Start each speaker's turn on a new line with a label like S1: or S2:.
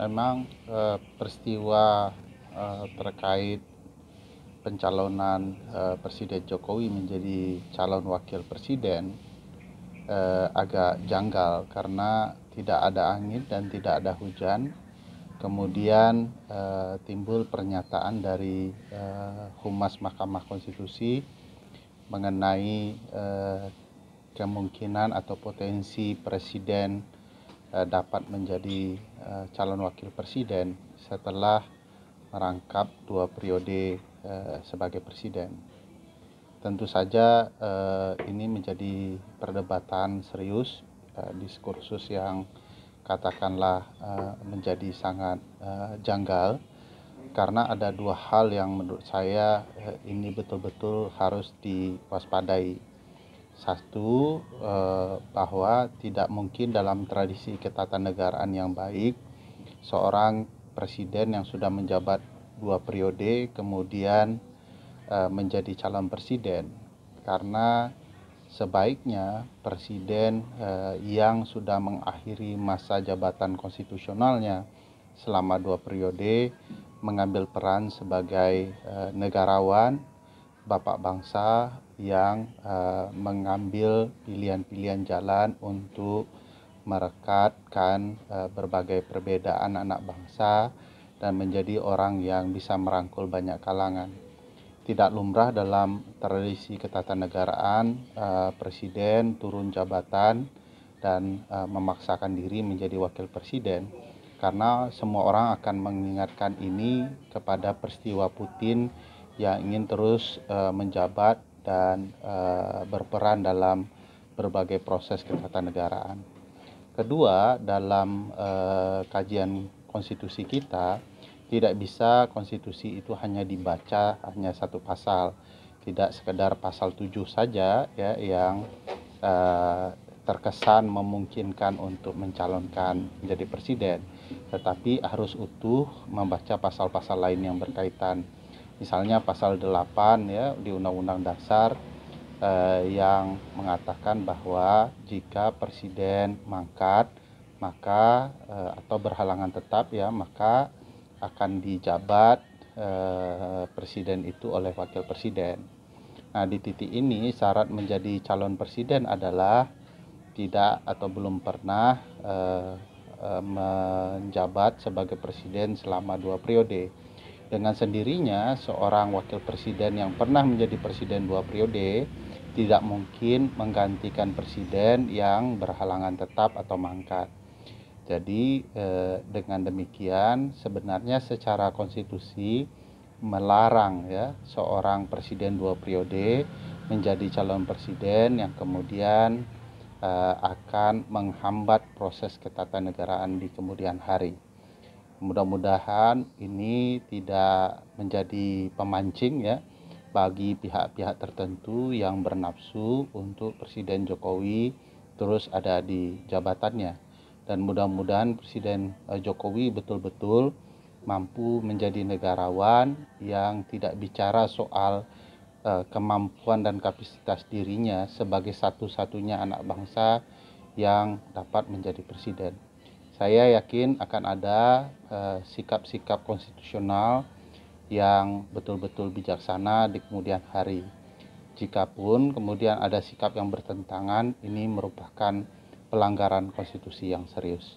S1: Memang peristiwa terkait pencalonan Presiden Jokowi menjadi calon wakil presiden agak janggal karena tidak ada angin dan tidak ada hujan. Kemudian timbul pernyataan dari Humas Mahkamah Konstitusi mengenai kemungkinan atau potensi presiden dapat menjadi calon wakil presiden setelah merangkap 2 periode sebagai presiden. Tentu saja ini menjadi perdebatan serius, diskursus yang katakanlah menjadi sangat janggal, karena ada 2 hal yang menurut saya ini betul-betul harus diwaspadai. Satu, bahwa tidak mungkin dalam tradisi ketatanegaraan yang baik seorang presiden yang sudah menjabat 2 periode kemudian menjadi calon presiden, karena sebaiknya presiden yang sudah mengakhiri masa jabatan konstitusionalnya selama 2 periode mengambil peran sebagai negarawan, bapak bangsa yang mengambil pilihan-pilihan jalan untuk merekatkan berbagai perbedaan anak bangsa dan menjadi orang yang bisa merangkul banyak kalangan. Tidak lumrah dalam tradisi ketatanegaraan presiden turun jabatan dan memaksakan diri menjadi wakil presiden, karena semua orang akan mengingatkan ini kepada peristiwa Putin yang ingin terus menjabat dan berperan dalam berbagai proses ketatanegaraan. Kedua, dalam kajian konstitusi kita, tidak bisa konstitusi itu hanya dibaca hanya satu pasal, tidak sekedar pasal 7 saja ya yang terkesan memungkinkan untuk mencalonkan menjadi presiden, tetapi harus utuh membaca pasal-pasal lain yang berkaitan. Misalnya pasal 8 ya di Undang-Undang Dasar yang mengatakan bahwa jika presiden mangkat maka atau berhalangan tetap ya, maka akan dijabat presiden itu oleh wakil presiden. Nah, di titik ini syarat menjadi calon presiden adalah tidak atau belum pernah menjabat sebagai presiden selama 2 periode. Dengan sendirinya seorang wakil presiden yang pernah menjadi presiden 2 periode tidak mungkin menggantikan presiden yang berhalangan tetap atau mangkat. Jadi dengan demikian sebenarnya secara konstitusi melarang ya seorang presiden 2 periode menjadi calon presiden yang kemudian akan menghambat proses ketatanegaraan di kemudian hari. Mudah-mudahan ini tidak menjadi pemancing ya bagi pihak-pihak tertentu yang bernafsu untuk Presiden Jokowi terus ada di jabatannya, dan mudah-mudahan Presiden Jokowi betul-betul mampu menjadi negarawan yang tidak bicara soal kemampuan dan kapasitas dirinya sebagai satu-satunya anak bangsa yang dapat menjadi presiden. Saya yakin akan ada sikap-sikap konstitusional yang betul-betul bijaksana di kemudian hari. Jikapun kemudian ada sikap yang bertentangan, ini merupakan pelanggaran konstitusi yang serius.